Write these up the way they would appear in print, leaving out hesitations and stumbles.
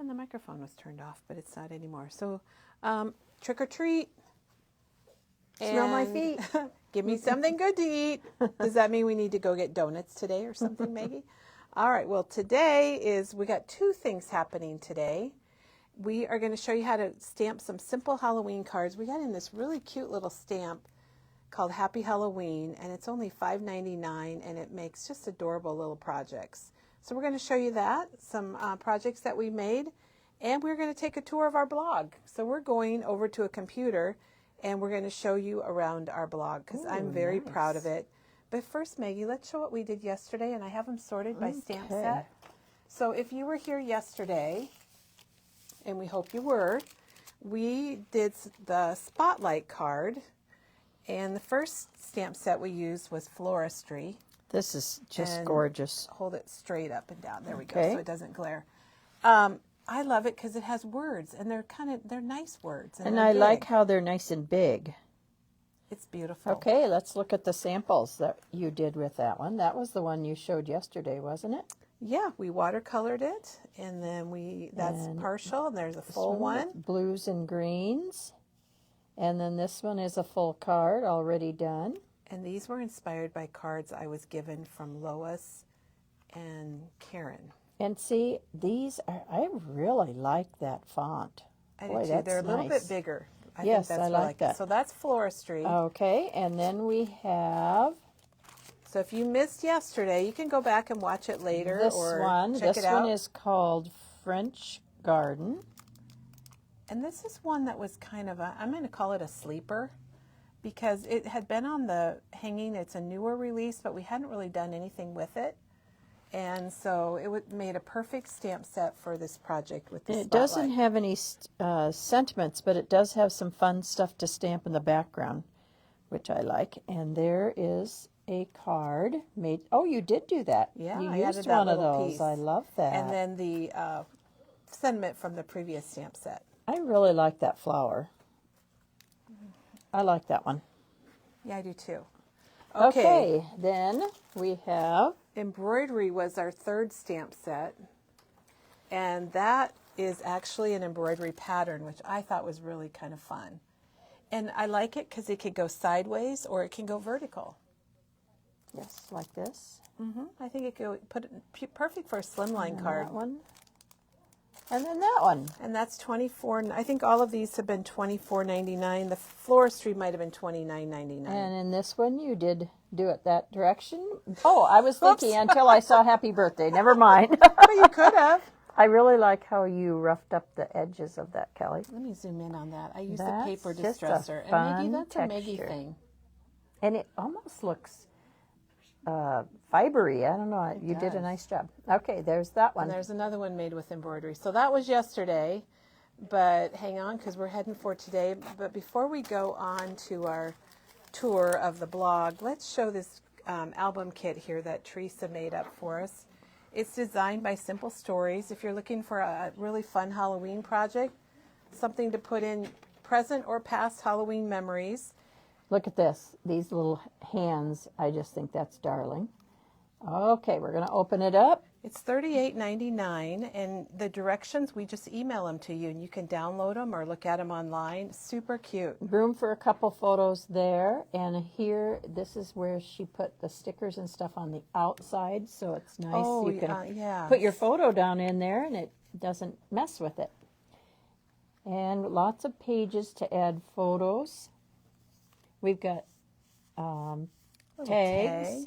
And the microphone was turned off, but it's not anymore. So trick or treat. Smell my And feet. give me something good to eat. Does that mean we need to go get donuts today or something, Maggie? All right, well, we got two things happening today. We are going to show you how to stamp some simple Halloween cards. We got in this really cute little stamp called Happy Halloween, and it's only $5.99, and it makes just adorable little projects. So we're going to show you some projects that we made, and we're going to take a tour of our blog. So we're going over to a computer, and we're going to show you around our blog because I'm very proud of it. But first, Maggie, let's show what we did yesterday, and I have them sorted by stamp set. So if you were here yesterday, and we hope you were, we did the Spotlight card, and the first stamp set we used was Floristry. This is just And gorgeous. Hold it straight up and down. There we go, Okay. so it doesn't glare. I love it because it has words, and they're nice words. And they're I big. like how they're nice and big. It's beautiful. Okay, let's look at the samples that you did with that one. That was the one you showed yesterday, wasn't it? Yeah, we watercolored it, and then that's partial, and there's a full one. Blues and greens. And then this one is a full card already done. And these were inspired by cards I was given from Lois and Karen. And see, I really like that font. I Boy, do too. that's They're a little nice. bit bigger. Yes, think that's I what like that. So that's Floristry. Okay, and then we have So if you missed yesterday, you can go back and watch it later this or one. check This it out. one is called French Garden. And this is one that was kind of I'm going to call it a sleeper because it had been on the hanging. It's a newer release, but we hadn't really done anything with it. And so it made a perfect stamp set for this project with the It Spotlight. doesn't have any sentiments, but it does have some fun stuff to stamp in the background, which I like. And there is a card made. Oh, you did do that. Yeah, you I used added that one of little those. piece. I love that. And then the sentiment from the previous stamp set. I really like that flower. I like that one. Yeah, I do too. Okay, then we have Embroidery was our third stamp set, and that is actually an embroidery pattern, which I thought was really kind of fun. And I like it because it could go sideways or it can go vertical. yes, like this. I think it could perfect for a slimline card. That one. And then that one. And that's $24. I think all of these have been $24.99. The Floristry might have been $29.99. And in this one, you did do it that direction. Oh, I was thinking until I saw Happy Birthday. Never mind. But you could have. I really like how you roughed up the edges of that, Kelly. Let me zoom in on that. I use the That's paper just a distresser. And Maggie, fun that's a Maggie texture. thing. And it almost looks fibery. I don't know. You did a does. nice job. Okay, there's that one. And there's another one made with embroidery. So that was yesterday, but hang on because we're heading for today. But before we go on to our tour of the blog, let's show this album kit here that Teresa made up for us. It's designed by Simple Stories. If you're looking for a really fun Halloween project, something to put in present or past Halloween memories. Look at this. These little hands. I just think that's darling. Okay, we're going to open it up. It's $38.99, and the directions, we just email them to you, and you can download them or look at them online. Super cute. Room for a couple photos there. And here, this is where she put the stickers and stuff on the outside, so it's nice. Oh, you can yeah. put your photo down in there, and it doesn't mess with it. And lots of pages to add photos. We've got tags. tag.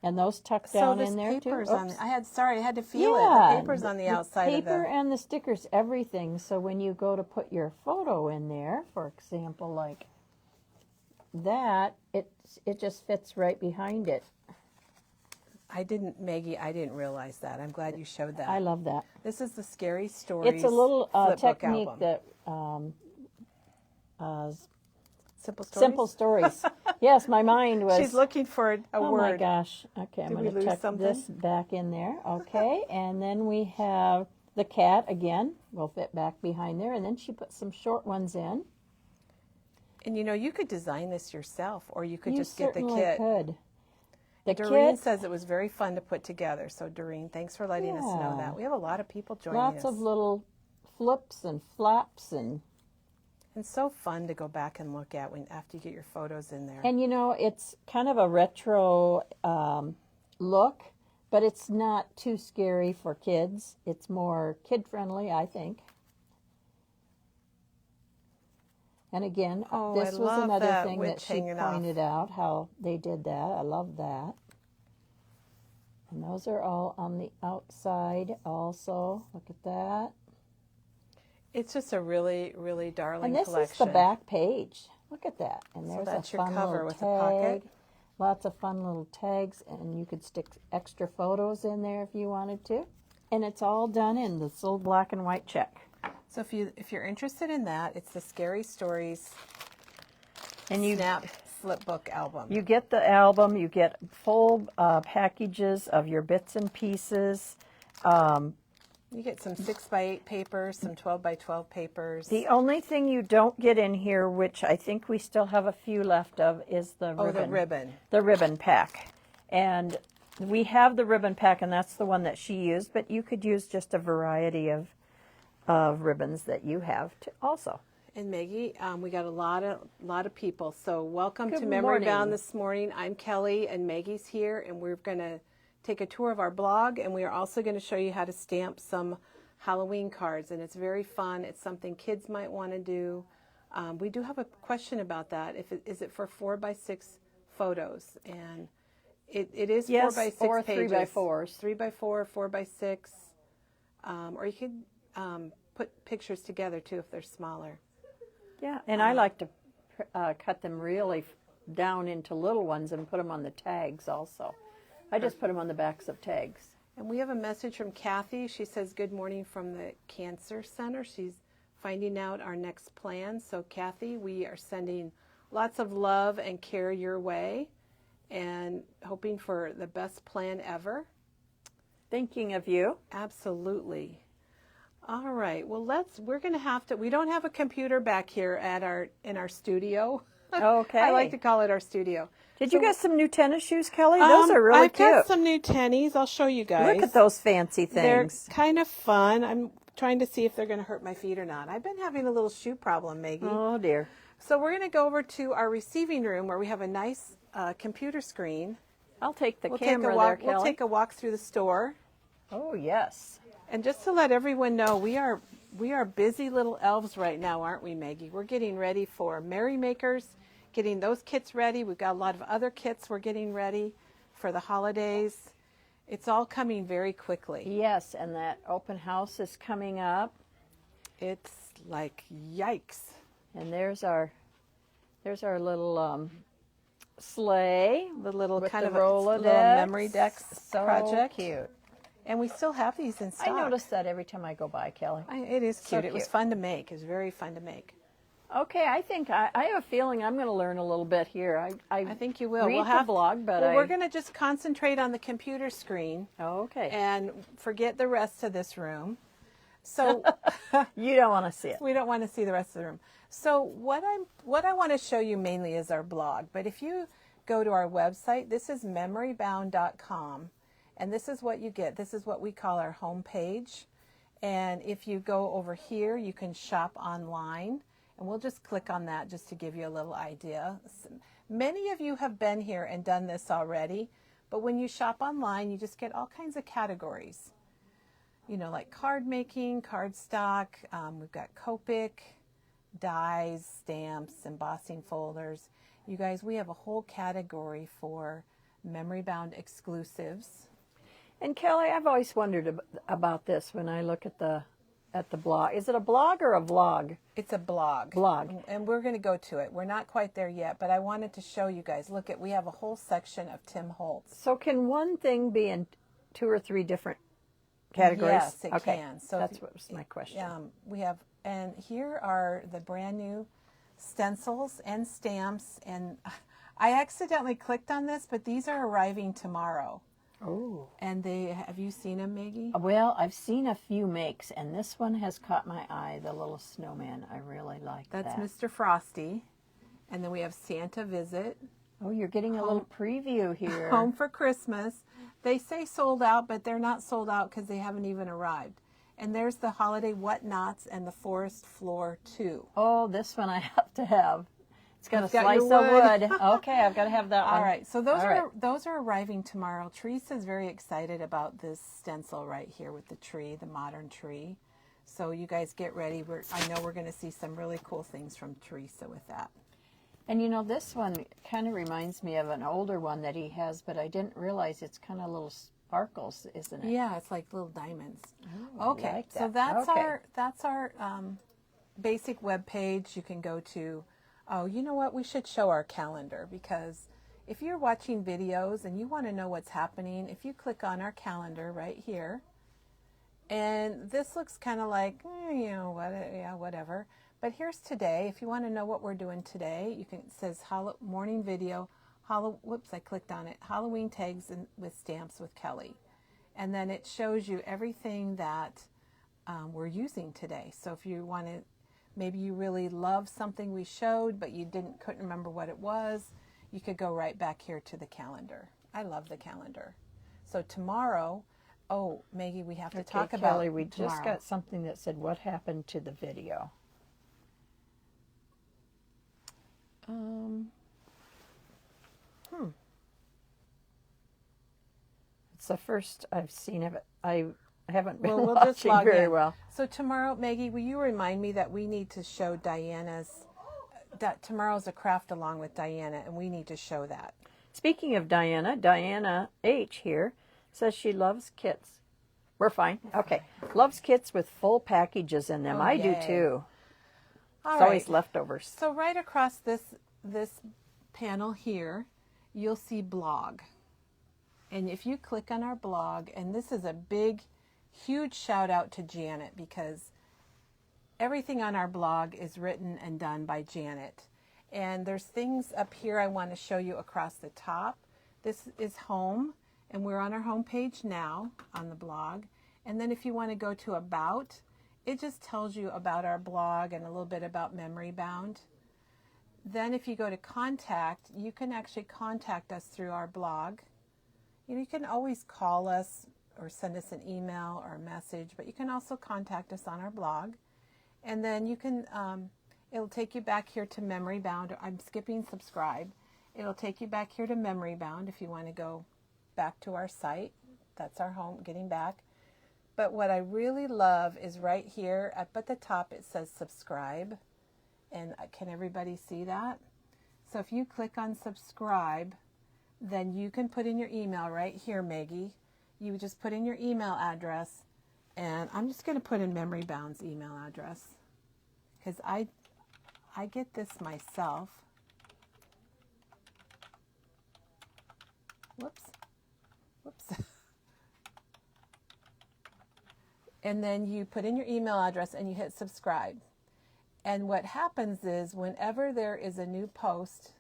And those tucked So down this in there too. paper's Oops. on. I had to feel it. The paper's on the outside of paper the. and the stickers, everything. So when you go to put your photo in there, for example, like that, it just fits right behind it. Maggie, I didn't realize that. I'm glad you showed that. I love that. This is the Scary Stories. It's a little flipbook technique album. that Simple Stories. Simple Stories. Yes, my mind was. She's looking for a oh word. my gosh. Okay, I'm Did we going to lose tuck something? this back in there. Okay, and then we have the cat again. Will fit back behind there, and then she put some short ones in. And you could design this yourself, or you could You just get the certainly kit. could. The Doreen kit, says it was very fun to put together. So Doreen, thanks for letting us know Yeah. that. We have a lot of people joining lots us. of little flips and flaps and so fun to go back and look at when after you get your photos in there. And you know, it's kind of a retro look, but it's not too scary for kids. It's more kid-friendly, I think. And again, this was another thing that she pointed out, how they did that. I love that. And those are all on the outside also. Look at that. It's just a really, really darling and this collection. is the back page. Look at that. And there's that's a your fun cover little with tag. a pocket. Lots of fun little tags, and you could stick extra photos in there if you wanted to. And it's all done in this little black and white check. So if you're interested in that, it's the Scary Stories and you Snap Flipbook album. You get the album. You get full packages of your bits and pieces. You get some 6x8 papers, some 12x12 papers. The only thing you don't get in here, which I think we still have a few left of, is the ribbon. Oh, the ribbon. The ribbon pack. And we have the ribbon pack, and that's the one that she used, but you could use just a variety of ribbons that you have also. And Maggie, we got a lot of people. So welcome Good to Memory morning. Bound this morning. I'm Kelly, and Maggie's here, and we're going to take a tour of our blog, and we are also going to show you how to stamp some Halloween cards, and it's very fun. It's something kids might want to do. We do have a question about that. Is it for 4x6 photos? And it is yes, 4x6 or pages. 3x4s. 3x4, 4x6, or you could put pictures together too if they're smaller. Yeah, and I like to cut them really down into little ones and put them on the tags also. I just put them on the backs of tags. And we have a message from Kathy. She says, good morning from the Cancer Center. She's finding out our next plan. So Kathy, we are sending lots of love and care your way and hoping for the best plan ever. Thinking of you. Absolutely. All right. Well, we're going to have to, we don't have a computer back here in our studio. Okay. I like to call it our studio. Did you get some new tennis shoes, Kelly? Those are really I've cute. got some new tennies. I'll show you guys. Look at those fancy They're things. kind of fun. I'm trying to see if they're going to hurt my feet or not. I've been having a little shoe problem, Maggie. Oh, dear. So we're going to go over to our receiving room where we have a nice computer screen. I'll take the camera there, Kelly. We'll take a walk through the store. Oh, yes. And just to let everyone know, we are busy little elves right now, aren't we, Maggie? We're getting ready for Merry Makers, getting those kits ready. We've got a lot of other kits we're getting ready for the holidays. It's all coming very quickly. Yes, and that open house is coming up. It's like, yikes. And there's our little sleigh. The little with kind the of Rolodex. little memory decks So project. cute. And we still have these in stock. I notice that every time I go by, Kelly. It is So cute. It was cute. fun to make. It was very fun to make. Okay, I think I have a feeling I'm going to learn a little bit here. I think you will. Read the blog, but we're going to just concentrate on the computer screen. Okay. And forget the rest of this room. So You don't want to see it. we don't want to see the rest of the room. So what I want to show you mainly is our blog. But if you go to our website, this is memorybound.com, and this is what you get. This is what we call our home page. And if you go over here, you can shop online. And we'll just click on that just to give you a little idea. Many of you have been here and done this already, but when you shop online, you just get all kinds of categories. You know, like card making, cardstock, we've got Copic, dies, stamps, embossing folders. You guys, we have a whole category for Memory Bound exclusives. And Kelly, I've always wondered about this when I look at the blog. Is it a blog or a vlog? It's a blog. Blog. And we're going to go to it. We're not quite there yet, but I wanted to show you guys. Look, we have a whole section of Tim Holtz. So can one thing be in 2 or 3 different categories? Yes, it okay. can. So that's what was my question. We have, and here are the brand new stencils and stamps. And I accidentally clicked on this, but these are arriving tomorrow. Oh. And have you seen them, Maggie? Well, I've seen a few makes, and this one has caught my eye, the little snowman. I really like that. That's Mr. Frosty. And then we have Santa Visit. Oh, you're getting a little preview here. Home for Christmas. They say sold out, but they're not sold out because they haven't even arrived. And there's the holiday whatnots and the forest floor too. Oh, this one I have to have. It's got a Got slice your of wood. Okay, I've got to have that one. All right, so those are arriving tomorrow. Teresa's very excited about this stencil right here with the tree, the modern tree. So you guys get ready. I know we're going to see some really cool things from Teresa with that. And you know, this one kind of reminds me of an older one that he has, but I didn't realize it's kind of little sparkles, isn't it? Yeah, it's like little diamonds. Oh, Okay, like that. so that's Okay. our basic web page. You can go to. Oh, you know what? We should show our calendar, because if you're watching videos and you want to know what's happening, if you click on our calendar right here, and this looks kind of like, you know, whatever. But here's today. If you want to know what we're doing today, you can. It says morning video. Whoops, I clicked on it. Halloween tags with stamps with Kelly, and then it shows you everything that we're using today. So if you want to. Maybe you really love something we showed, but you couldn't remember what it was. You could go right back here to the calendar. I love the calendar. So tomorrow, oh, Maggie, we have to talk about Kelly, we tomorrow. just got something that said, what happened to the video? It's the first I've seen of it. I haven't been we'll watching just log very in. well. So tomorrow, Maggie, will you remind me that we need to show that tomorrow's a craft along with Diana, and we need to show that. Speaking of Diana, Diana H. here says she loves kits. We're fine. Okay. Loves kits with full packages in them. Oh, I yay. do too. All It's right. always leftovers. So right across this panel here, you'll see blog. And if you click on our blog, and this is a big, huge shout out to Janet, because everything on our blog is written and done by Janet. And there's things up here I want to show you across the top. This is home, and we're on our home page now on the blog. And then if you want to go to about, it just tells you about our blog and a little bit about Memory Bound. Then if you go to contact, you can actually contact us through our blog. You can always call us or send us an email or a message, but you can also contact us on our blog. And then you can, it'll take you back here to Memory Bound. I'm skipping subscribe. It'll take you back here to Memory Bound if you want to go back to our site. That's our home, getting back. But what I really love is right here up at the top, it says subscribe. And can everybody see that? So if you click on subscribe, then you can put in your email right here, Maggie. You just put in your email address, and I'm just going to put in Memory Bound's email address, because I get this myself. Whoops. And then you put in your email address and you hit subscribe. And what happens is whenever there is a new post,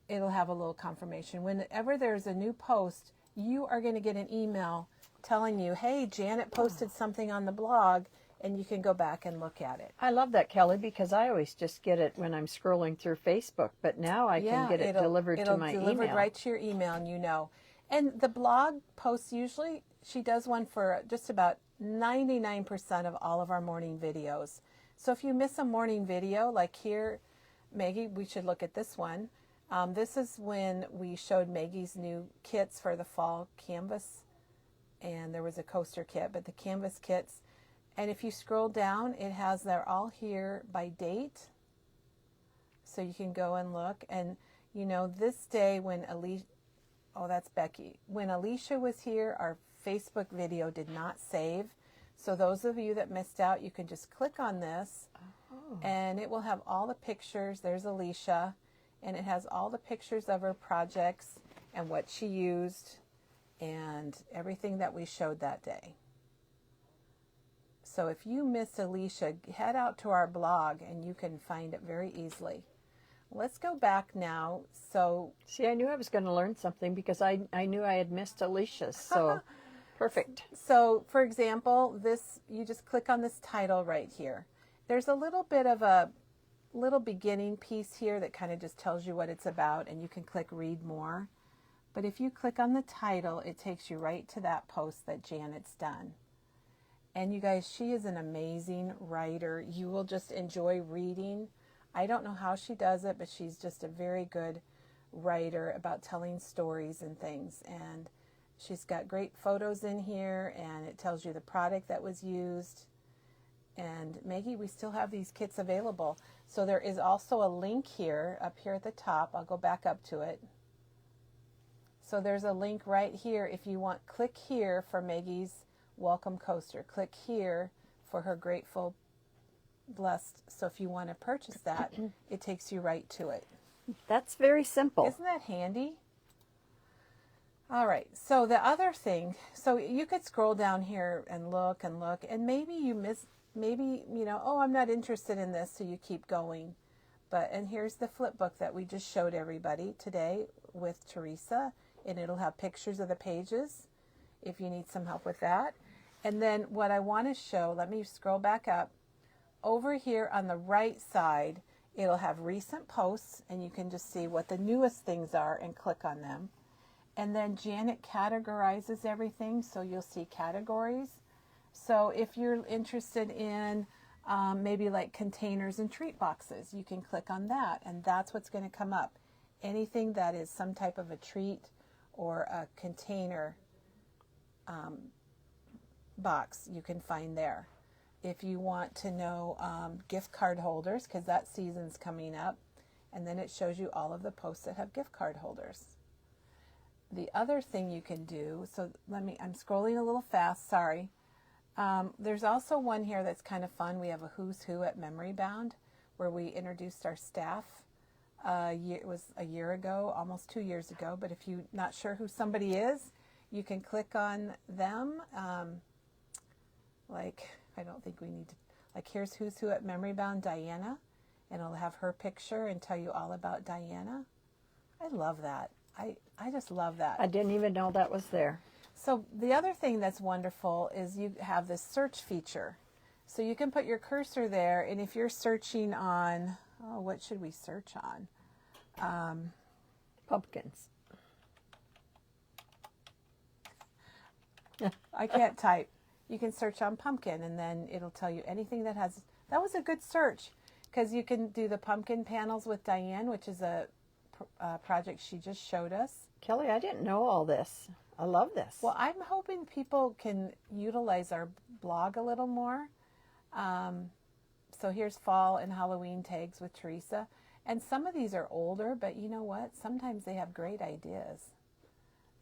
it'll have a little confirmation. Whenever there's a new post, you are going to get an email telling you, hey, Janet posted something on the blog, and you can go back and look at it. I love that, Kelly, because I always just get it when I'm scrolling through Facebook, but now I can get it delivered to my email. It'll delivered right to your email, and you know. And the blog posts, usually she does one for just about 99% of all of our morning videos. So if you miss a morning video, like here, Maggie, we should look at this one. This is when we showed Maggie's new kits for the fall canvas, and there was a coaster kit, but the canvas kits. And if you scroll down, it has, they're all here by date. So you can go and look. And, you know, this day when Alicia, oh, that's Becky. When Alicia was here, our Facebook video did not save. So those of you that missed out, you can just click on this, and it will have all the pictures. There's Alicia, and it has all the pictures of her projects and what she used and everything that we showed that day. So if you missed Alicia, head out to our blog and you can find it very easily. Let's go back now. So see, I knew I was going to learn something because I knew I had missed Alicia's. So perfect. So for example, this, you just click on this title right here. There's a little bit of a little beginning piece here that kind of just tells you what it's about, and you can click read more. But if you click on the title, it takes you right to that post that Janet's done. And you guys, she is an amazing writer. You will just enjoy reading. I don't know how she does it, but she's just a very good writer about telling stories and things. And she's got great photos in here, and it tells you the product that was used. And Maggie, we still have these kits available. So there is also a link here, up here at the top. I'll go back up to it. So there's a link right here. If you want, click here for Maggie's welcome coaster. Click here for her Grateful Blessed. So if you want to purchase that, it takes you right to it. That's very simple. Isn't that handy? All right, so the other thing, so you could scroll down here and look, and maybe you miss, maybe, you know, oh, I'm not interested in this, so you keep going. And here's the flip book that we just showed everybody today with Teresa, and it'll have pictures of the pages if you need some help with that. And then what I want to show, let me scroll back up. Over here on the right side, it'll have recent posts, and you can just see what the newest things are and click on them. And then Janet categorizes everything, so you'll see categories. So if you're interested in maybe like containers and treat boxes, you can click on that, and that's what's going to come up. Anything that is some type of a treat or a container box, you can find there. If you want to know gift card holders, because that season's coming up, and then it shows you all of the posts that have gift card holders. The other thing you can do, so I'm scrolling a little fast, sorry. There's also one here that's kind of fun. We have a who's who at Memory Bound, where we introduced our staff. It was a year ago, almost 2 years ago, but if you're not sure who somebody is, you can click on them. I don't think we need to, here's who's who at Memory Bound, Diana, and it'll have her picture and tell you all about Diana. I love that. I just love that. I didn't even know that was there. So the other thing that's wonderful is you have this search feature. So you can put your cursor there, and if you're searching on, what should we search on? Pumpkins. I can't type. You can search on pumpkin, and then it'll tell you anything that has, that was a good search, because you can do the pumpkin panels with Diane, which is a project she just showed us. Kelly, I didn't know all this. I love this. Well, I'm hoping people can utilize our blog a little more. So here's fall and Halloween tags with Teresa. And some of these are older, but you know what? Sometimes they have great ideas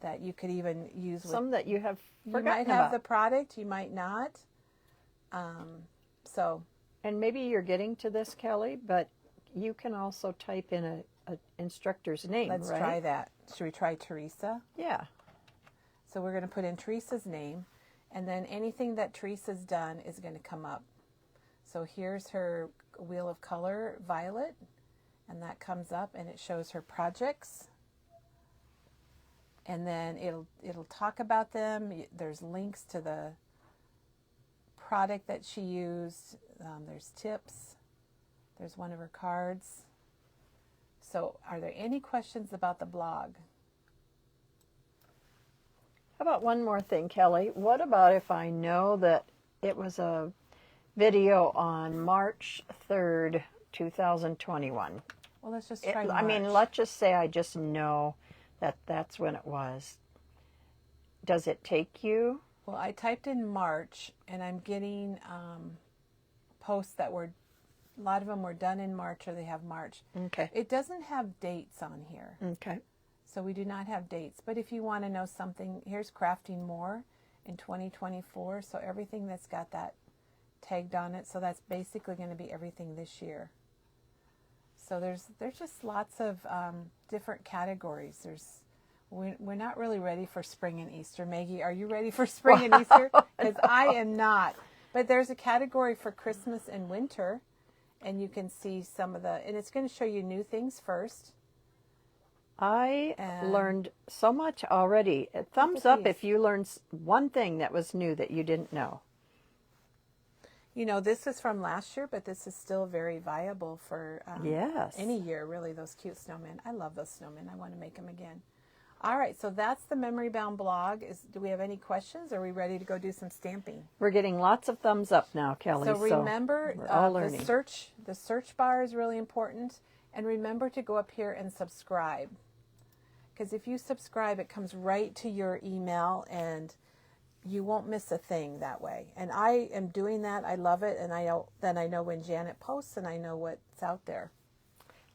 that you could even use. Some that you have forgotten about. You might have the product, you might not. And maybe you're getting to this, Kelly, but you can also type in a instructor's name, Let's right? try that. Should we try Teresa? Yeah. So we're going to put in Teresa's name, and then anything that Teresa's done is going to come up. So here's her wheel of color, Violet, and that comes up, and it shows her projects. And then it'll talk about them. There's links to the product that she used. There's tips. There's one of her cards. So are there any questions about the blog? How about one more thing, Kelly? What about if I know that it was a video on March 3rd, 2021? Well, let's just try March. I mean, let's just say I just know that that's when it was. Does it take you? Well, I typed in March, and I'm getting posts that were, a lot of them were done in March, or they have March. Okay. It doesn't have dates on here. Okay. So we do not have dates. But if you want to know something, here's Crafting More in 2024. So everything that's got that tagged on it. So that's basically going to be everything this year. So there's just lots of different categories. We're not really ready for spring and Easter. Maggie, are you ready for spring and Easter? Because I am not. But there's a category for Christmas and winter, and you can see some of and it's going to show you new things first. I learned so much already. Thumbs up if you learned one thing that was new that you didn't know. You know, this is from last year, but this is still very viable for yes. any year, really, those cute snowmen. I love those snowmen. I want to make them again. All right, so that's the Memory Bound blog. Do we have any questions? Are we ready to go do some stamping? We're getting lots of thumbs up now, Kelly. So remember, we're all learning. the search bar is really important. And remember to go up here and subscribe. Because if you subscribe, it comes right to your email and you won't miss a thing that way. And I am doing that. I love it. And then I know when Janet posts and I know what's out there.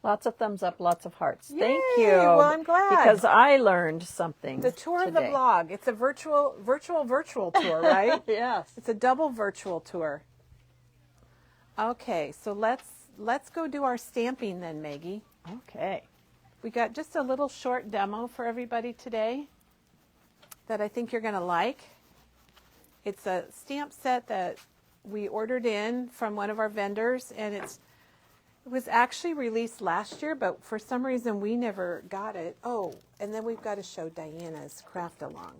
Lots of thumbs up, lots of hearts. Yay! Thank you. Well, I'm glad. Because I learned something The tour today. of the blog. It's a virtual tour, right? Yes. It's a double virtual tour. Okay, so let's go do our stamping then, Maggie. Okay. We got just a little short demo for everybody today that I think you're going to like. It's a stamp set that we ordered in from one of our vendors, and it was actually released last year, but for some reason we never got it. Oh, and then we've got to show Diana's craft along.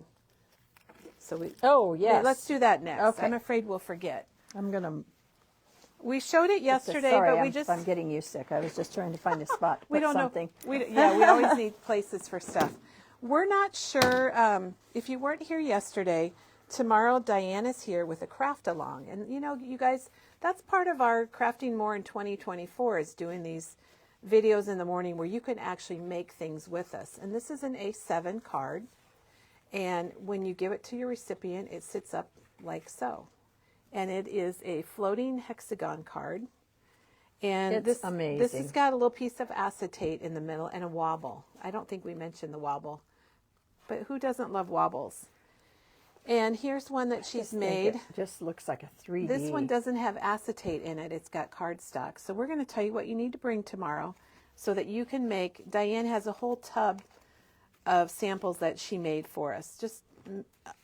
So yes. let's do that next. Okay. I'm afraid we'll forget. I'm going to... We showed it yesterday, Sorry, but I'm getting you sick. I was just trying to find a spot to we put don't something. know. We always need places for stuff. We're not sure. If you weren't here yesterday, tomorrow Diana's here with a craft along, and you guys, that's part of our Crafting More in 2024 is doing these videos in the morning where you can actually make things with us. And this is an A7 card, and when you give it to your recipient, it sits up like so. And it is a floating hexagon card. And It's amazing. This has got a little piece of acetate in the middle and a wobble. I don't think we mentioned the wobble. But who doesn't love wobbles? And here's one that she's made. It just looks like a 3D. This one doesn't have acetate in it. It's got cardstock. So we're going to tell you what you need to bring tomorrow so that you can make. Diane has a whole tub of samples that she made for us. Just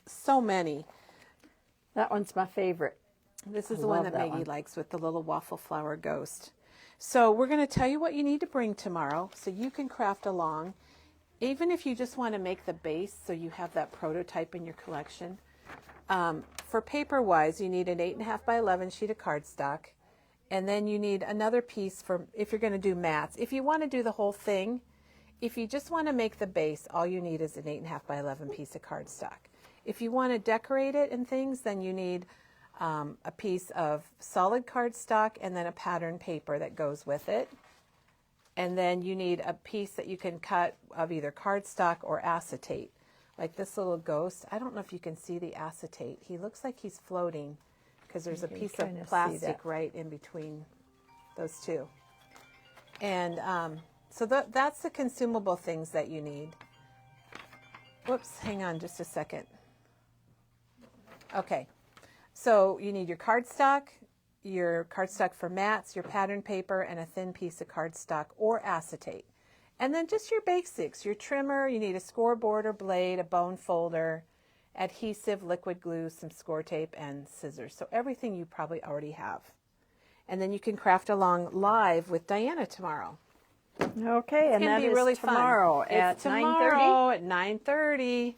so many. That one's my favorite. This is the one that Maggie likes with the little waffle flower ghost. So we're going to tell you what you need to bring tomorrow so you can craft along. Even if you just want to make the base so you have that prototype in your collection. For paper-wise, you need an 8.5 by 11 sheet of cardstock. And then you need another piece for if you're going to do mats. If you want to do the whole thing, if you just want to make the base, all you need is an 8.5 by 11 piece of cardstock. If you want to decorate it and things, then you need a piece of solid cardstock and then a pattern paper that goes with it. And then you need a piece that you can cut of either cardstock or acetate. Like this little ghost. I don't know if you can see the acetate. He looks like he's floating because there's a piece of plastic right in between those two. And so that's the consumable things that you need. Whoops, hang on just a second. Okay, so you need your cardstock for mats, your pattern paper, and a thin piece of cardstock or acetate. And then just your basics, your trimmer, you need a scoreboard or blade, a bone folder, adhesive, liquid glue, some score tape, and scissors. So everything you probably already have. And then you can craft along live with Diana tomorrow. Okay, and that is really tomorrow fun. at 9:30? Tomorrow at 9:30.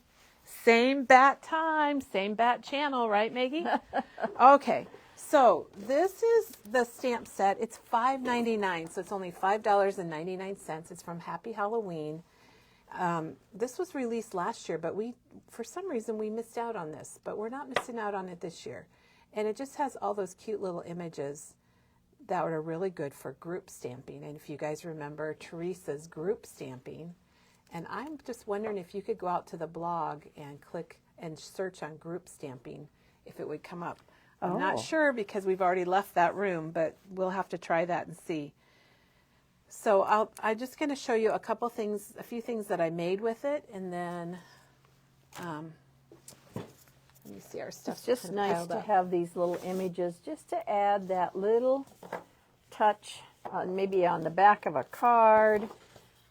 Same bat time, same bat channel, right, Maggie? Okay, so this is the stamp set. It's $5.99, so it's only $5.99. It's from Happy Halloween. This was released last year, but for some reason, we missed out on this. But we're not missing out on it this year. And it just has all those cute little images that are really good for group stamping. And if you guys remember Teresa's group stamping, and I'm just wondering if you could go out to the blog and click and search on group stamping, if it would come up. I'm not sure because we've already left that room, but we'll have to try that and see. So I'm just going to show you a few things that I made with it, and then let me see our stuff. It's just nice to have these little images just to add that little touch, maybe on the back of a card,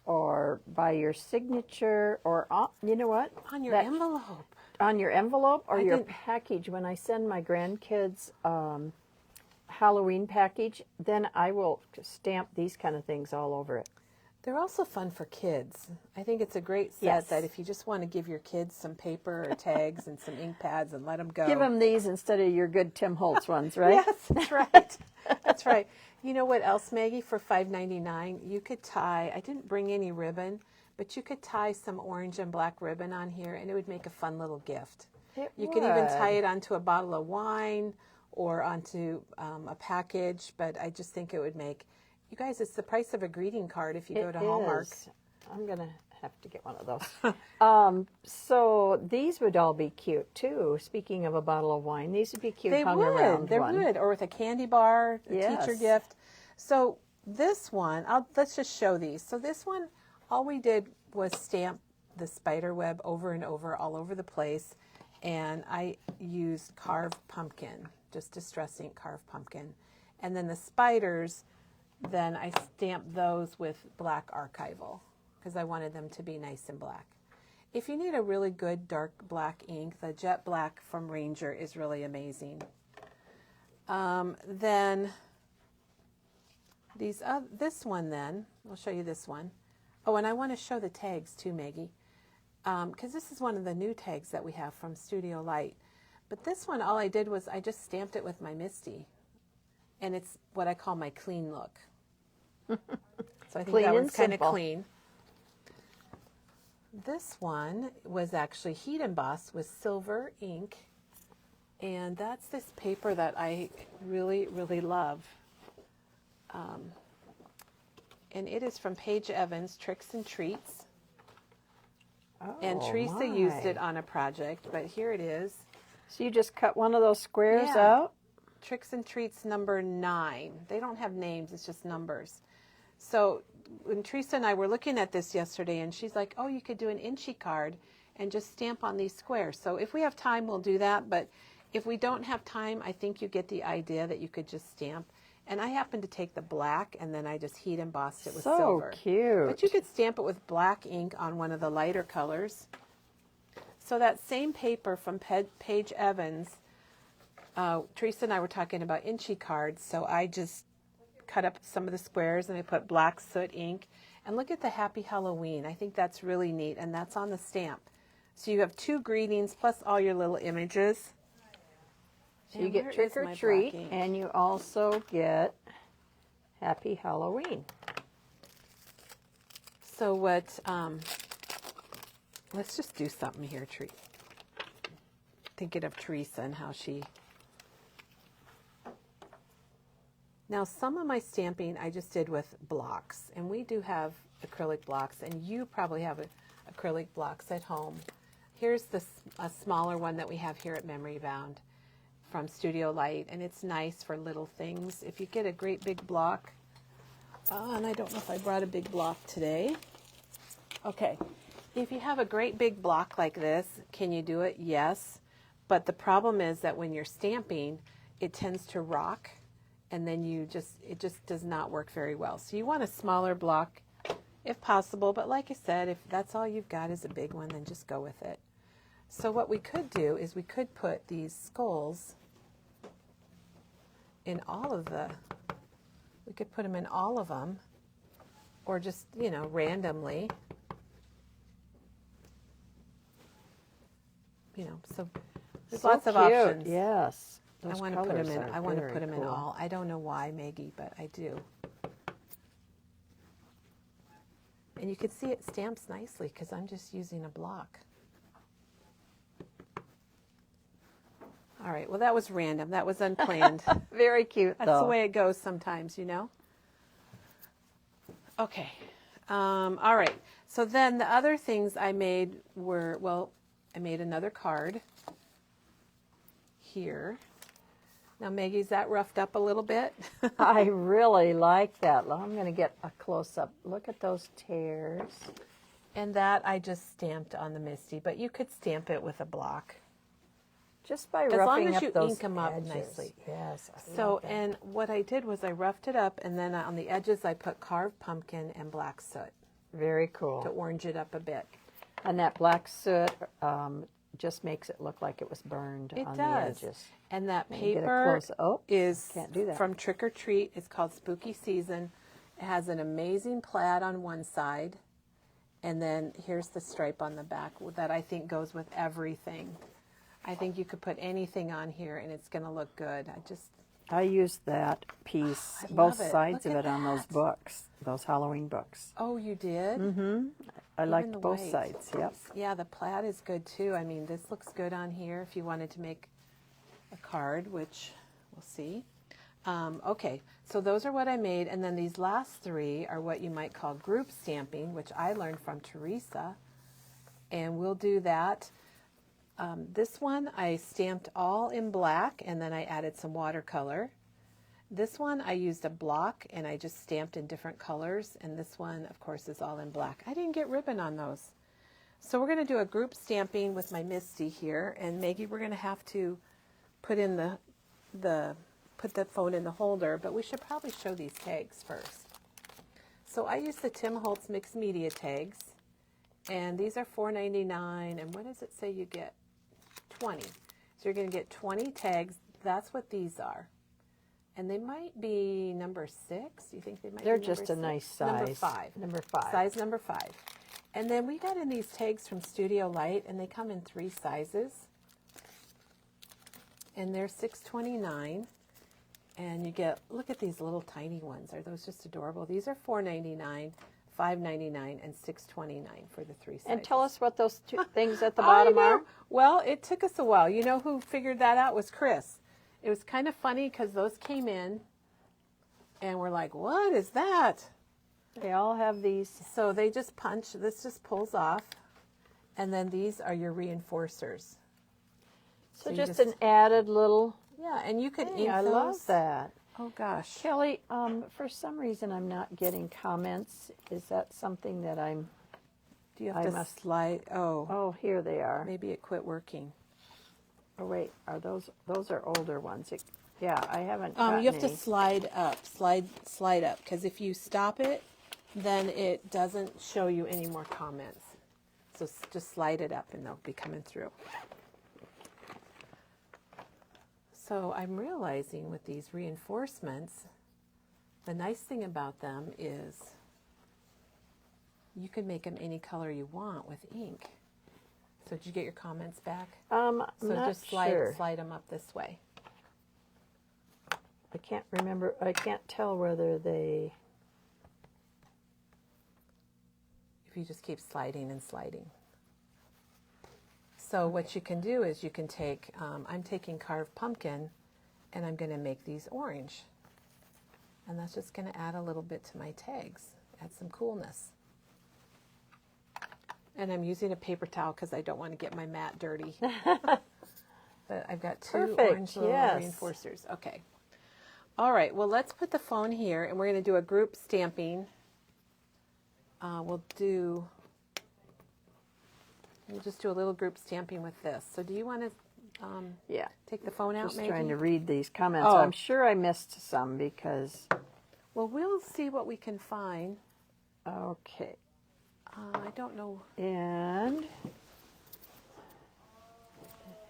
or by your signature, or you know what? On your envelope. On your envelope or your package. When I send my grandkids Halloween package, then I will stamp these kind of things all over it. They're also fun for kids. I think it's a great set that if you just want to give your kids some paper or tags and some ink pads and let them go. Give them these instead of your good Tim Holtz ones, right? Yes, that's right. That's right. You know what else, Maggie? For $5.99, you could tie, I didn't bring any ribbon, but you could tie some orange and black ribbon on here, and it would make a fun little gift. You would. could even tie it onto a bottle of wine or onto a package, but I just think it would make, you guys, it's the price of a greeting card if you go to Hallmark. I'm going to have to get one of those. So these would all be cute too. Speaking of a bottle of wine, these would be cute hung around They one. would, or with a candy bar, a Yes. teacher gift. So this one, let's just show these. So this one, all we did was stamp the spider web over and over all over the place, and I used carved pumpkin, just distress ink carved pumpkin. And then the spiders, then I stamped those with black archival because I wanted them to be nice and black. If you need a really good dark black ink, the jet black from Ranger is really amazing. Then this one then, I'll show you this one. Oh, and I want to show the tags too, Maggie, because this is one of the new tags that we have from Studio Light. But this one, all I did was I just stamped it with my Misty, and it's what I call my clean look. So I think that one's kind of clean. This one was actually heat embossed with silver ink, and that's this paper that I really, really love. And it is from Paige Evans, Tricks and Treats. Oh, and Teresa used it on a project, but here it is. So you just cut one of those squares out? Tricks and Treats number 9. They don't have names, it's just numbers. So when Teresa and I were looking at this yesterday, and she's like, oh, you could do an inchy card and just stamp on these squares. So if we have time, we'll do that. But if we don't have time, I think you get the idea that you could just stamp. And I happened to take the black, and then I just heat embossed it with silver. So cute. But you could stamp it with black ink on one of the lighter colors. So that same paper from Paige Evans, Teresa and I were talking about inchy cards, so I just cut up some of the squares and I put black soot ink. And look at the Happy Halloween. I think that's really neat, and that's on the stamp. So you have 2 greetings plus all your little images. So you get Trick or Treat, and you also get Happy Halloween. So what, let's just do something here, thinking of Teresa and how she... Now, some of my stamping I just did with blocks, and we do have acrylic blocks, and you probably have acrylic blocks at home. Here's a smaller one that we have here at Memory Bound from Studio Light, and it's nice for little things. If you get a great big block, and I don't know if I brought a big block today. Okay, if you have a great big block like this, can you do it? Yes, but the problem is that when you're stamping, it tends to rock, and then it just does not work very well. So you want a smaller block if possible, but like I said, if that's all you've got is a big one, then just go with it. So what we could do is we could put these skulls in we could put them in all of them, or just, randomly. So there's lots of options. Yes. I want to put them in. I want to put them in all. I don't know why, Maggie, but I do. And you can see it stamps nicely because I'm just using a block. All right. Well, that was random. That was unplanned. Very cute, That's the way it goes sometimes, Okay. All right. So then the other things I made were, I made another card here. Now, Maggie, is that roughed up a little bit? I really like that. I'm going to get a close-up. Look at those tears. And that I just stamped on the Misty, but you could stamp it with a block. Just by roughing up those edges. As long as you ink them up edges. nicely. Yes. So, and what I did was I roughed it up, and then on the edges I put carved pumpkin and black soot. Very cool. To orange it up a bit. And that black soot just makes it look like it was burned on the edges. And that paper is can't do that. from Trick or Treat. It's called Spooky Season. It has an amazing plaid on one side, and then here's the stripe on the back that I think goes with everything. I think you could put anything on here and it's going to look good. I used that piece, both sides of it on those books, those Halloween books. Oh, you did? Mm-hmm. I liked the both white. sides, yep. Yeah, the plaid is good too. I mean, this looks good on here if you wanted to make a card, which we'll see. Okay, so those are what I made, and then these last three are what you might call group stamping, which I learned from Teresa, and we'll do that. This one I stamped all in black, and then I added some watercolor. This one I used a block, and I just stamped in different colors, and this one, of course, is all in black. I didn't get ribbon on those. So we're going to do a group stamping with my Misty here, and Maggie, we're going to have to put in put the phone in the holder, but we should probably show these tags first. So I use the Tim Holtz mixed media tags, and these are $4.99, and what does it say you get? 20. So you're going to get 20 tags. That's what these are. And they might be number 6. You think they might They're be number just a 6? nice size. Number 5. Number 5. Size number 5. And then we got in these tags from Studio Light, and they come in 3 sizes. And they're $6.29. And you get, look at these little tiny ones. Are those just adorable? These are $4.99, $5.99, and $6.29 for the 3 sizes. And tell us what those two things at the bottom are. Well, it took us a while. You know who figured that out was Chris. It was kind of funny because those came in, and we're like, what is that? They all have these. So they just punch. This just pulls off. And then these are your reinforcers. So just an added little... Yeah, and you could ink I those. love that. Oh, gosh. Kelly, for some reason I'm not getting comments. Is that something that I'm... Do you have to slide? Oh. Oh, here they are. Maybe it quit working. Oh, wait. Are those are older ones. Yeah, I haven't You have to any. slide up. Slide up. Because if you stop it, then it doesn't show you any more comments. So just slide it up and they'll be coming through. So I'm realizing with these reinforcements, the nice thing about them is you can make them any color you want with ink. So did you get your comments back? So not just slide them up this way. I can't remember. I can't tell whether they... If you just keep sliding and sliding. So what you can do is you can take, I'm taking carved pumpkin, and I'm going to make these orange. And that's just going to add a little bit to my tags, add some coolness. And I'm using a paper towel because I don't want to get my mat dirty. But I've got 2 orange little reinforcers. Okay. All right, well, let's put the phone here, and we're going to do a group stamping. We'll just do a little group stamping with this. So do you want to take the phone out, maybe? Just trying to read these comments. Oh. I'm sure I missed some because... Well, we'll see what we can find. Okay. I don't know. And...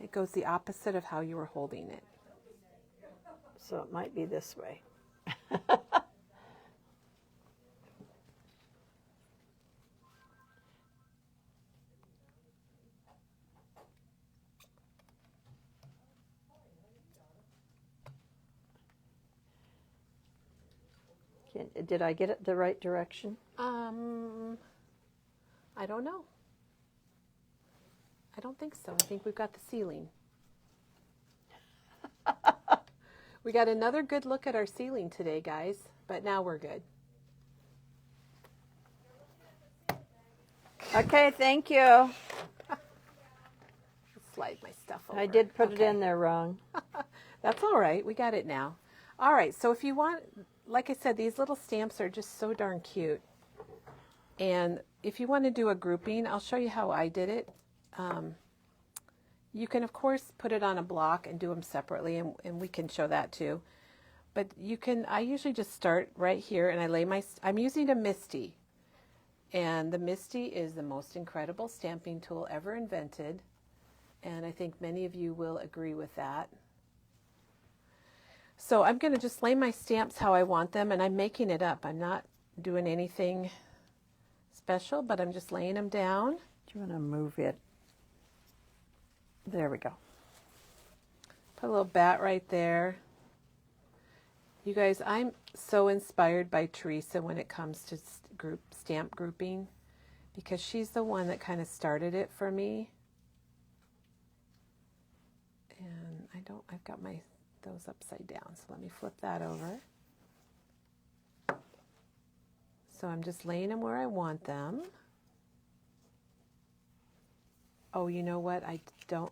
It goes the opposite of how you were holding it. So it might be this way. Did I get it the right direction? I don't know. I don't think so. I think we've got the ceiling. We got another good look at our ceiling today, guys, but now we're good. Okay, thank you. Slide my stuff over. I did put it in there wrong. That's all right. We got it now. All right, so if you want, like I said, these little stamps are just so darn cute. And if you want to do a grouping, I'll show you how I did it. You can, of course, put it on a block and do them separately, and we can show that too. But you can, I usually just start right here, and I lay I'm using a Misty. And the Misty is the most incredible stamping tool ever invented. And I think many of you will agree with that. So I'm going to just lay my stamps how I want them, and I'm making it up. I'm not doing anything special, but I'm just laying them down. Do you want to move it? There we go. Put a little bat right there. You guys, I'm so inspired by Teresa when it comes to stamp grouping, because she's the one that kind of started it for me. And I've got those upside down, so let me flip that over. So I'm just laying them where I want them. Oh, you know what?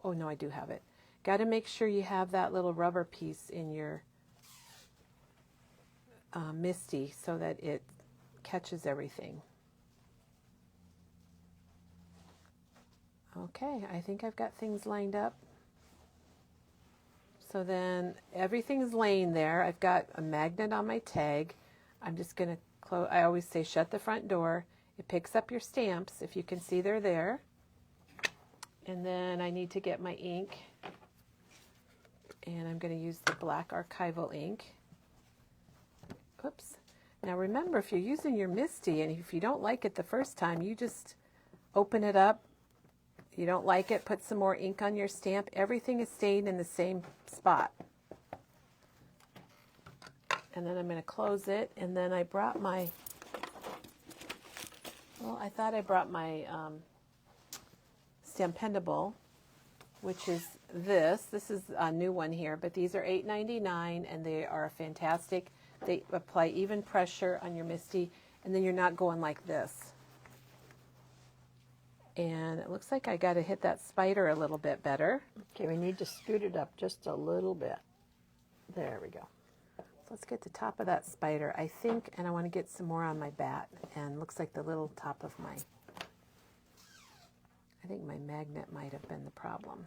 Oh no, I do have it. Got to make sure you have that little rubber piece in your Misty so that it catches everything. Okay, I think I've got things lined up. So then everything's laying there. I've got a magnet on my tag. I'm just going to close. I always say shut the front door. It picks up your stamps, if you can see they're there. And then I need to get my ink. And I'm going to use the black archival ink. Oops. Now remember, if you're using your Misty and if you don't like it the first time, you just open it up. You don't like it, put some more ink on your stamp. Everything is staying in the same spot. And then I'm going to close it. And then I brought my, I thought I brought my Stampendable, which is this. This is a new one here, but these are $8.99 and they are fantastic. They apply even pressure on your Misty, and then you're not going like this. And it looks like I got to hit that spider a little bit better. Okay, we need to scoot it up just a little bit. There we go. So let's get the top of that spider, I think, and I want to get some more on my bat. And looks like the little top of I think my magnet might have been the problem.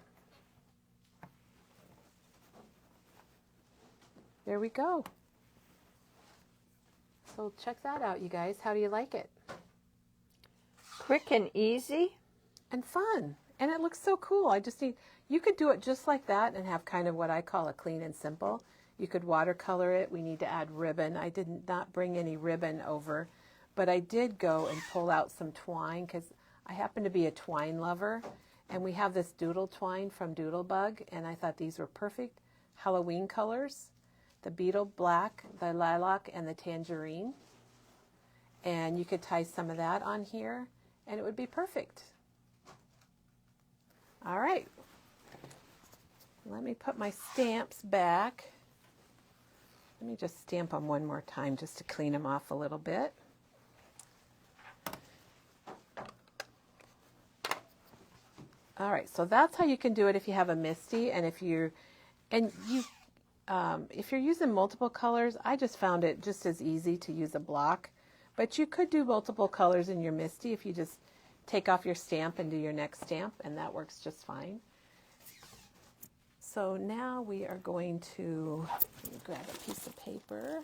There we go. So check that out, you guys. How do you like it? Quick and easy. And fun. And it looks so cool. You could do it just like that and have kind of what I call a clean and simple. You could watercolor it. We need to add ribbon. I did not bring any ribbon over, but I did go and pull out some twine because I happen to be a twine lover. And we have this doodle twine from Doodlebug, and I thought these were perfect Halloween colors. The beetle black, the lilac, and the tangerine. And you could tie some of that on here, and it would be perfect. All right. Let me put my stamps back. Let me just stamp them one more time just to clean them off a little bit. All right, so that's how you can do it if you have a Misty, and if you're using multiple colors, I just found it just as easy to use a block. But you could do multiple colors in your Misty if you just take off your stamp and do your next stamp, and that works just fine. So now we are going to grab a piece of paper.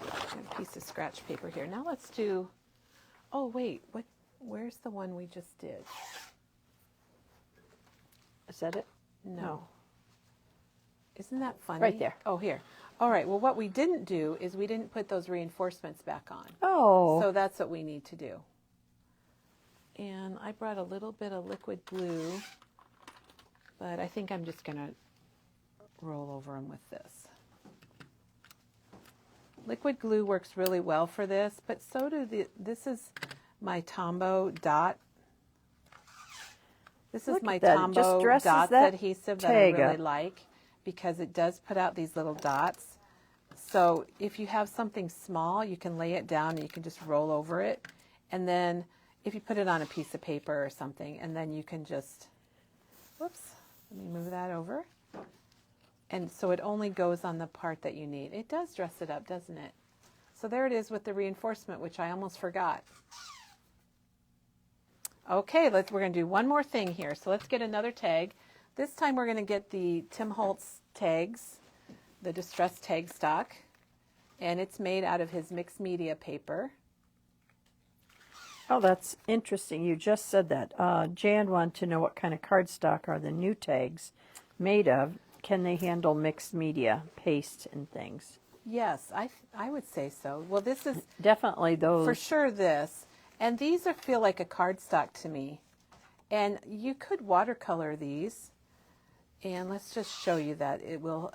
A piece of scratch paper here. Now let's do, oh wait, where's the one we just did? Is that it? No. Isn't that funny? Right there. Oh, here. All right, well, what we didn't do is we didn't put those reinforcements back on. Oh. So that's what we need to do. And I brought a little bit of liquid glue, but I think I'm just going to roll over them with this. Liquid glue works really well for this, but so do this is my Tombow dot. This is my Tombow dots adhesive that I really like because it does put out these little dots. So if you have something small, you can lay it down and you can just roll over it. And then if you put it on a piece of paper or something, and then you can just, whoops, let me move that over. And so it only goes on the part that you need. It does dress it up, doesn't it? So there it is with the reinforcement, which I almost forgot. Okay, we're going to do one more thing here. So let's get another tag. This time we're going to get the Tim Holtz tags, the Distress Tag Stock, and it's made out of his mixed media paper. Oh, that's interesting. You just said that. Jan wanted to know what kind of cardstock are the new tags made of. Can they handle mixed media, paste, and things? Yes, I would say so. Well, this is definitely those. For sure this. And these feel like a cardstock to me. And you could watercolor these. And let's just show you that it will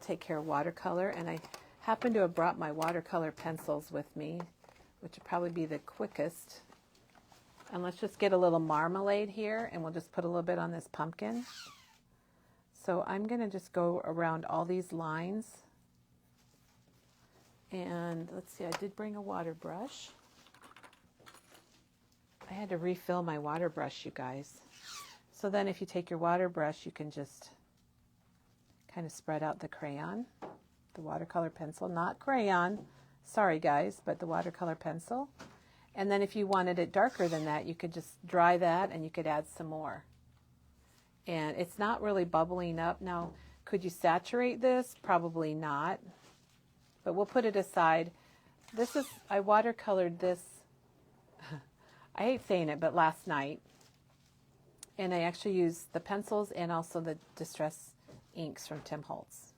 take care of watercolor. And I happen to have brought my watercolor pencils with me, which would probably be the quickest. And let's just get a little marmalade here, and we'll just put a little bit on this pumpkin. So I'm going to just go around all these lines. And let's see, I did bring a water brush. I had to refill my water brush, you guys. So then if you take your water brush, you can just kind of spread out the crayon, the watercolor pencil, not crayon, sorry guys, but the watercolor pencil. And then if you wanted it darker than that, you could just dry that and you could add some more. And it's not really bubbling up. Now, could you saturate this? Probably not. But we'll put it aside. This is, I watercolored this, I hate saying it, but last night. And I actually used the pencils and also the Distress inks from Tim Holtz.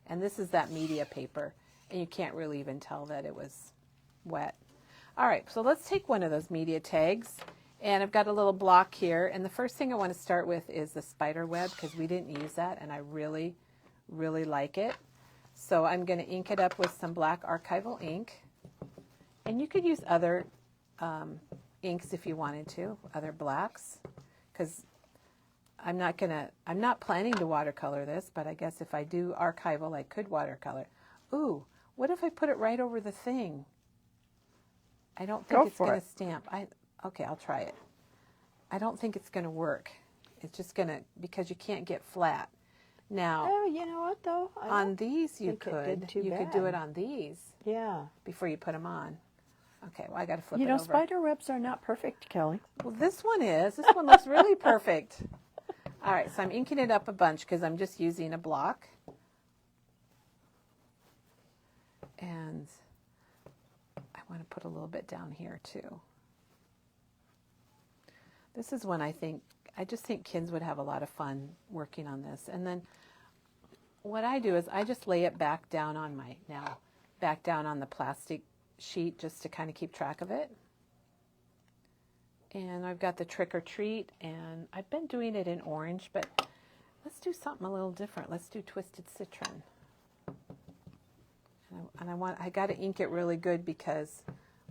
And this is that media paper. And you can't really even tell that it was wet. All right, so let's take one of those media tags. And I've got a little block here. And the first thing I want to start with is the spider web, because we didn't use that. And I really, really like it. So I'm going to ink it up with some black archival ink. And you could use other inks if you wanted to, other blacks. Because I'm not planning to watercolor this, but I guess if I do archival, I could watercolor. Ooh, what if I put it right over the thing? I don't think it's going to stamp. Okay, I'll try it. I don't think it's going to work. It's just going to, because you can't get flat. Now, oh, you know what though? On these you could. You could do it on these. Yeah. Before you put them on. Okay, well I got to flip it over. You know, over. spider webs are not perfect, Kelly. Well, this one is. This one looks really perfect. All right, so I'm inking it up a bunch because I'm just using a block. And I want to put a little bit down here too. This is one I just think kids would have a lot of fun working on this. And then what I do is I just lay it back down on the plastic sheet just to kind of keep track of it. And I've got the Trick or Treat, and I've been doing it in orange, but let's do something a little different. Let's do Twisted Citron. And I got to ink it really good because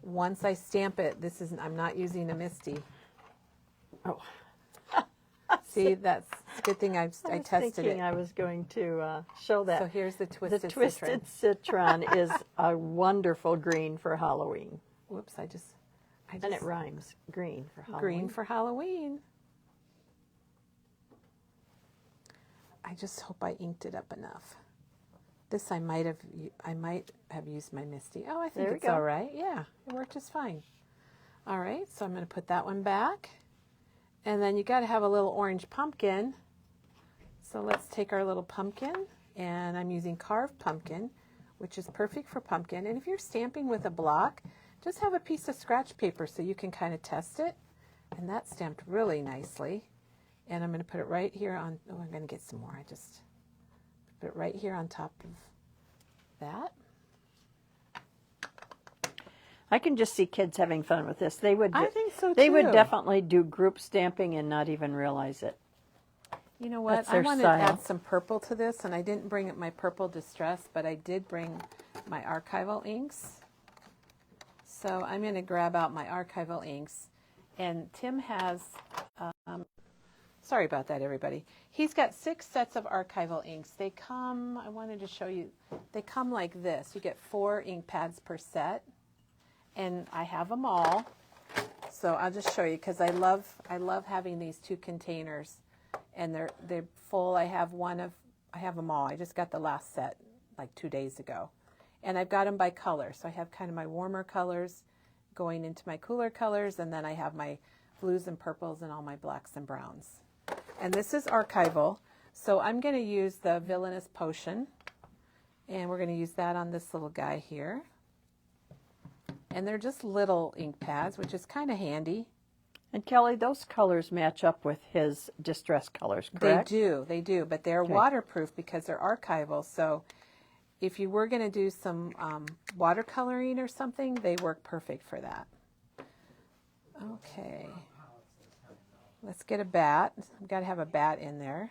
once I stamp it, I'm not using a Misty. Oh. See, that's a good thing I tested it. I was thinking I was going to show that. So here's the Twisted Citron. The Twisted Citron is a wonderful green for Halloween. Whoops, and it rhymes. Green for Halloween. Green for Halloween. I just hope I inked it up enough. This I might have used my Misty. Oh, I think it's all right. Yeah, it worked just fine. All right, so I'm going to put that one back. And then you got to have a little orange pumpkin. So let's take our little pumpkin, and I'm using carved pumpkin, which is perfect for pumpkin. And if you're stamping with a block, just have a piece of scratch paper so you can kind of test it. And that stamped really nicely. And I'm going to put it right here on, oh, I'm going to get some more. I just put it right here on top of that. I can just see kids having fun with this. They would. I think so too. They would definitely do group stamping and not even realize it. You know what? I wanted to add some purple to this, and I didn't bring up my purple Distress, but I did bring my archival inks. So I'm going to grab out my archival inks, and Tim has. Sorry about that, everybody. He's got 6 sets of archival inks. They come. I wanted to show you. They come like this. You get 4 ink pads per set. And I have them all, so I'll just show you because I love having these 2 containers, and they're full. I have them all. I just got the last set like 2 days ago, and I've got them by color. So I have kind of my warmer colors going into my cooler colors, and then I have my blues and purples and all my blacks and browns. And this is archival, so I'm going to use the Villainous Potion, and we're going to use that on this little guy here. And they're just little ink pads, which is kind of handy. And Kelly, those colors match up with his Distress colors, correct? They do, but they're waterproof because they're archival. So if you were going to do some watercoloring or something, they work perfect for that. Okay. Let's get a bat. We've got to have a bat in there.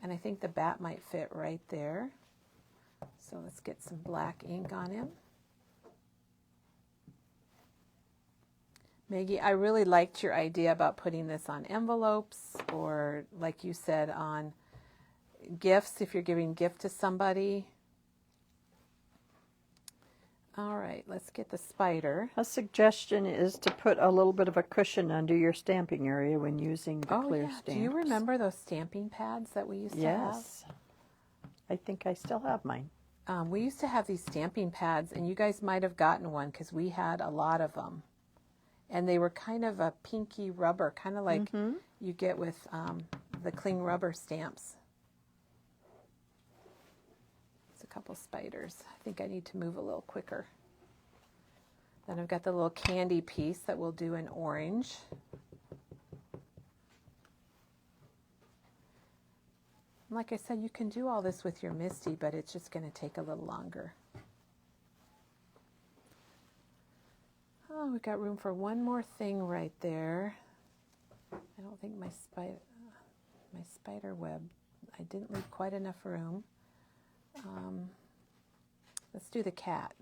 And I think the bat might fit right there. So let's get some black ink on him. Maggie, I really liked your idea about putting this on envelopes or, like you said, on gifts if you're giving a gift to somebody. All right, let's get the spider. A suggestion is to put a little bit of a cushion under your stamping area when using the clear stamps. Do you remember those stamping pads that we used to have? Yes. I think I still have mine. We used to have these stamping pads, and you guys might have gotten one because we had a lot of them. And they were kind of a pinky rubber, kind of like you get with the cling rubber stamps. It's a couple spiders. I think I need to move a little quicker. Then I've got the little candy piece that we'll do in orange. Like I said, you can do all this with your Misty, but it's just going to take a little longer. Oh, we've got room for one more thing right there. I don't think my spider web, I didn't leave quite enough room. Let's do the cat.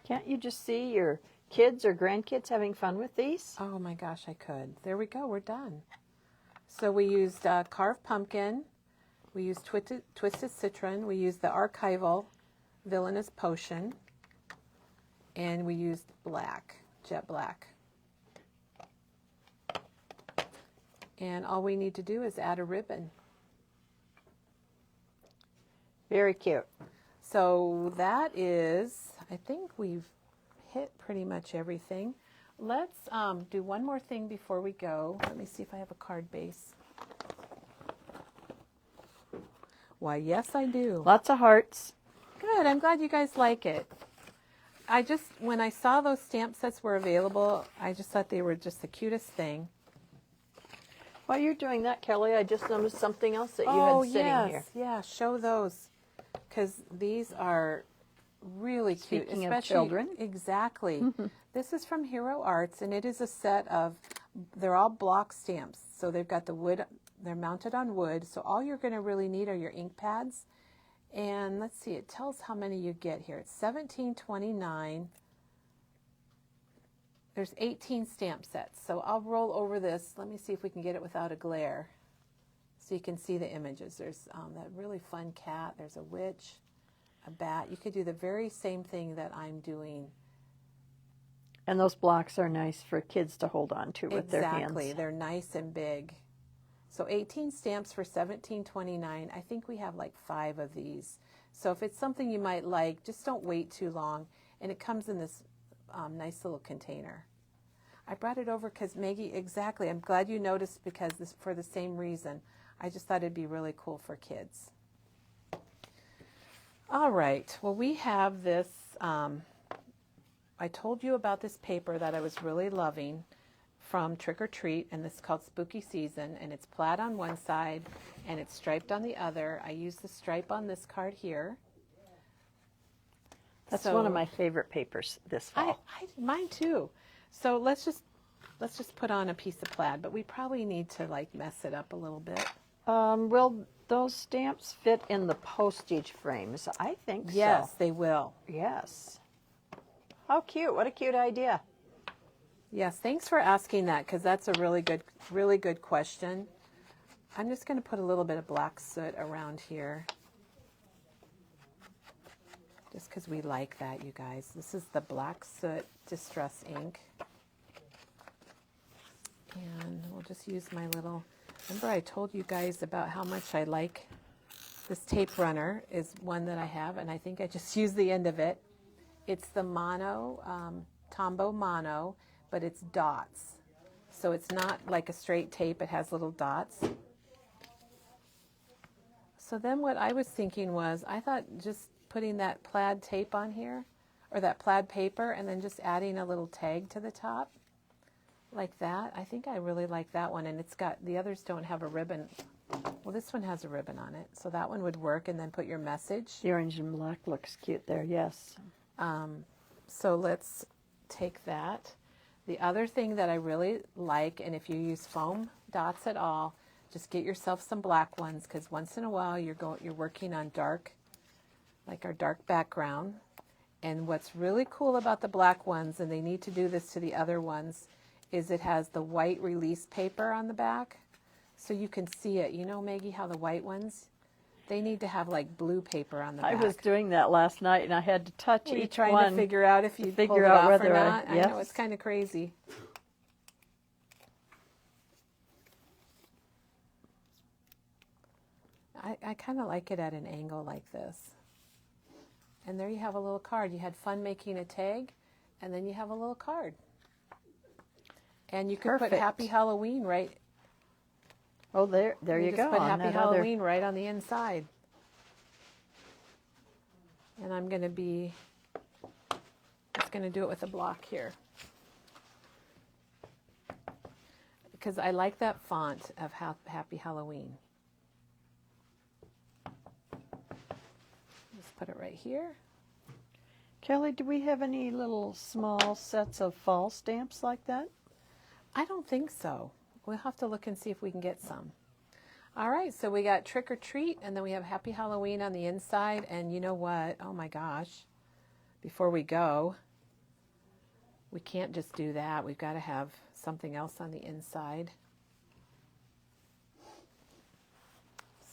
Can't you just see your kids or grandkids having fun with these? Oh my gosh, I could. There we go, we're done. So we used carved pumpkin, we used twisted citron, we used the archival villainous potion, and we used black, jet black. And all we need to do is add a ribbon. Very cute. So that is, I think we've hit pretty much everything. Let's do one more thing before we go. Let me see if I have a card base. Why, yes, I do. Lots of hearts. Good. I'm glad you guys like it. When I saw those stamp sets were available, I just thought they were just the cutest thing. While you're doing that, Kelly, I just noticed something else that you had sitting here. Yeah, show those. Because these are really cute. Speaking of children. Exactly. This is from Hero Arts, and it is a set of, they're all block stamps. So they've got the wood, they're mounted on wood. So all you're going to really need are your ink pads. And let's see, it tells how many you get here. It's $17.29. There's 18 stamp sets. So I'll roll over this. Let me see if we can get it without a glare so you can see the images. There's that really fun cat. There's a witch, a bat. You could do the very same thing that I'm doing. And those blocks are nice for kids to hold on to with their hands. Exactly. They're nice and big. So 18 stamps for $17.29. I think we have like 5 of these. So if it's something you might like, just don't wait too long. And it comes in this nice little container. I brought it over because Maggie, exactly. I'm glad you noticed because for the same reason. I just thought it'd be really cool for kids. All right. Well, we have this. I told you about this paper that I was really loving from Trick or Treat, and this is called Spooky Season, and it's plaid on one side and it's striped on the other. I use the stripe on this card here. That's one of my favorite papers this fall. Mine too. So let's just put on a piece of plaid, but we probably need to like mess it up a little bit. Will those stamps fit in the postage frames? I think so. Yes, they will. Yes. How cute. What a cute idea. Yes, thanks for asking that because that's a really good question. I'm just going to put a little bit of black soot around here. Just because we like that, you guys. This is the Black Soot Distress ink. And we'll just use my little, remember I told you guys about how much I like this tape runner is one that I have, and I think I just used the end of it. It's the Tombow Mono, but it's dots. So it's not like a straight tape, it has little dots. So then what I was thinking was, I thought just putting that plaid tape on here, or that plaid paper, and then just adding a little tag to the top, like that. I think I really like that one, and it's got, the others don't have a ribbon. Well, this one has a ribbon on it, so that one would work, and then put your message. The orange and black looks cute there, yes. So let's take that. The other thing that I really like, and if you use foam dots at all, Just get yourself some black ones, because once in a while you're working on dark, like our dark background. And what's really cool about the black ones, and they need to do this to the other ones, is it has the white release paper on the back, so you can see it. You know, Maggie, how the white ones, they need to have like blue paper on the back. I was doing that last night, and I had to touch Were you each trying one to figure out if you pulled it out off whether or not? yes. I know, it's kind of crazy. I kind of like it at an angle like this. And there you have a little card. You had fun making a tag, and then you have a little card. And you could put Happy Halloween right. Oh, there you go. Just put Happy Halloween right on the inside. And I'm going to be just going to do it with a block here, because I like that font of Happy Halloween. Just put it right here. Kelly, do we have any little small sets of fall stamps like that? I don't think so. We'll have to look and see if we can get some. All right, so we got Trick or Treat, and then we have Happy Halloween on the inside. And you know what? Oh my gosh. Before we go, we can't just do that. We've got to have something else on the inside.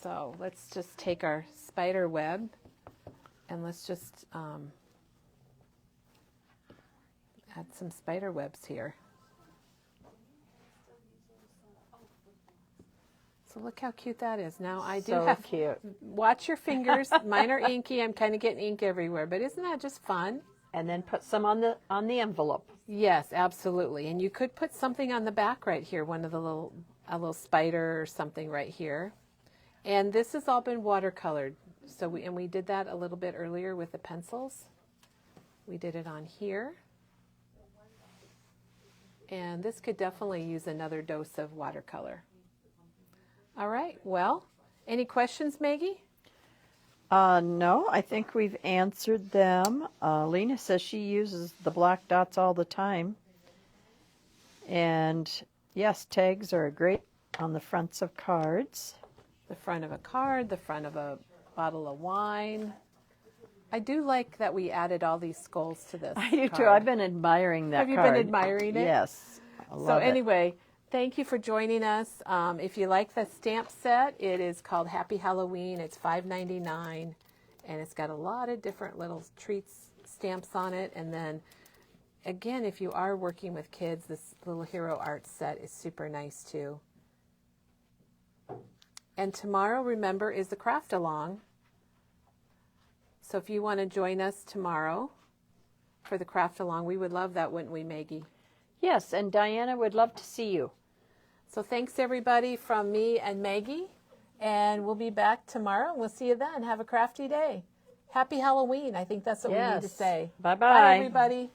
So let's just take our spider web, and let's just add some spider webs here. So look how cute that is. Now I do have cute. Watch your fingers. Mine are inky. I'm kind of getting ink everywhere, but isn't that just fun? And then put some on the envelope. Yes, absolutely. And you could put something on the back right here, a little spider or something right here. And this has all been watercolored. So we did that a little bit earlier with the pencils. We did it on here. And this could definitely use another dose of watercolor. All right, well, any questions, Maggie? No, I think we've answered them. Lena says she uses the black dots all the time. And yes, tags are great on the fronts of cards. The front of a card, the front of a bottle of wine. I do like that we added all these skulls to this I do card. too. I've been admiring that Have you card. been admiring it? Yes. I love So it. anyway, thank you for joining us. If you like the stamp set, it is called Happy Halloween. It's $5.99, and it's got a lot of different little treats stamps on it. And then, again, if you are working with kids, this little hero art set is super nice too. And tomorrow, remember, is the craft along. So if you want to join us tomorrow for the craft along, we would love that, wouldn't we, Maggie? Yes, and Diana would love to see you. So thanks, everybody, from me and Maggie. And we'll be back tomorrow. We'll see you then. Have a crafty day. Happy Halloween. I think that's what we need to say. Bye-bye. Bye, everybody.